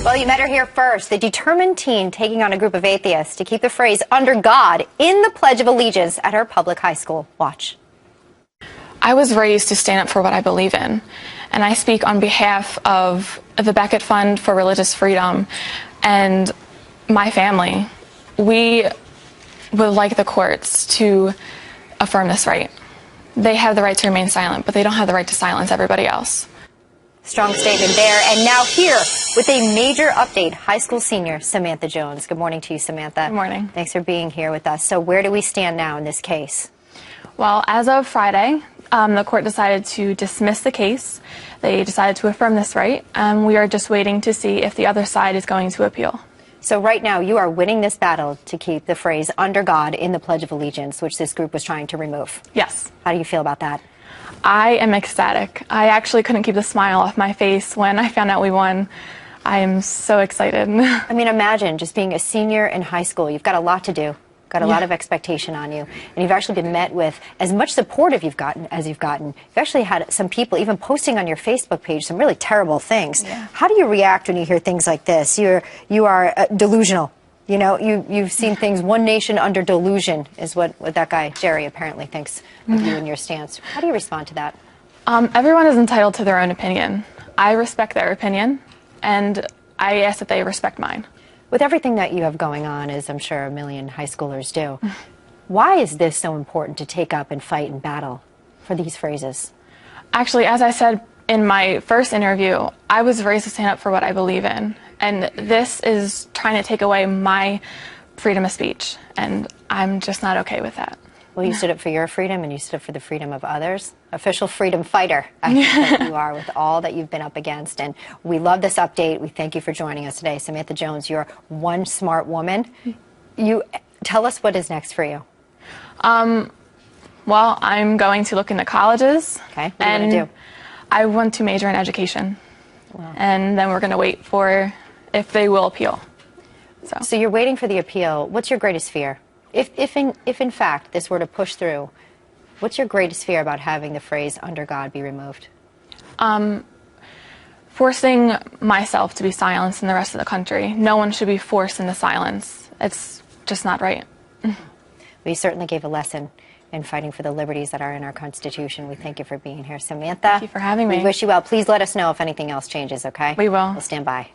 Well, you met her here first. The determined teen taking on a group of atheists to keep the phrase "under God" in the Pledge of Allegiance at her public high school. Watch. I was raised to stand up for what I believe in, and I speak on behalf of the Beckett Fund for Religious Freedom and my family. We would like the courts to affirm this right. They have the right to remain silent, but they don't have the right to silence everybody else. Strong statement there. And now here with a major update, high school senior Samantha Jones. Good morning to you, Samantha. Good morning. Thanks for being here with us. So where do we stand now in this case? Well, as of Friday, the court decided to dismiss the case. They decided to affirm this right. We are just waiting to see if the other side is going to appeal. So right now you are winning this battle to keep the phrase "under God" in the Pledge of Allegiance, which this group was trying to remove. Yes. How do you feel about that? I am ecstatic. I actually couldn't keep the smile off my face when I found out we won. I am so excited. I mean, imagine just being a senior in high school. You've got a lot to do, got a lot of expectation on you, and you've actually been met with as much support as you've gotten. You've actually had some people even posting on your Facebook page some really terrible things. Yeah. How do you react when you hear things like this? You are delusional. You know, you've seen things. One nation under delusion is what that guy, Jerry, apparently thinks of you and your stance. How do you respond to that? Everyone is entitled to their own opinion. I respect their opinion, and I ask that they respect mine. With everything that you have going on, as I'm sure a million high schoolers do, why is this so important to take up and fight and battle for these phrases? Actually, as I said in my first interview, I was raised to stand up for what I believe in. And this is trying to take away my freedom of speech, and I'm just not okay with that. Well, you stood up for your freedom, and you stood up for the freedom of others. Official freedom fighter, I think that you are, with all that you've been up against. And we love this update. We thank you for joining us today. Samantha Jones, you're one smart woman. You tell us what is next for you. Well, I'm going to look into colleges. Okay, what are you going to do? I want to major in education. Wow. And then we're going to wait for if they will appeal. So you're waiting for the appeal. What's your greatest fear? If in fact this were to push through, what's your greatest fear about having the phrase "under God" be removed? Forcing myself to be silenced in the rest of the country. No one should be forced into silence. It's just not right. We certainly gave a lesson in fighting for the liberties that are in our Constitution. We thank you for being here, Samantha. Thank you for having me. We wish you well. Please let us know if anything else changes, okay? We will. We'll stand by.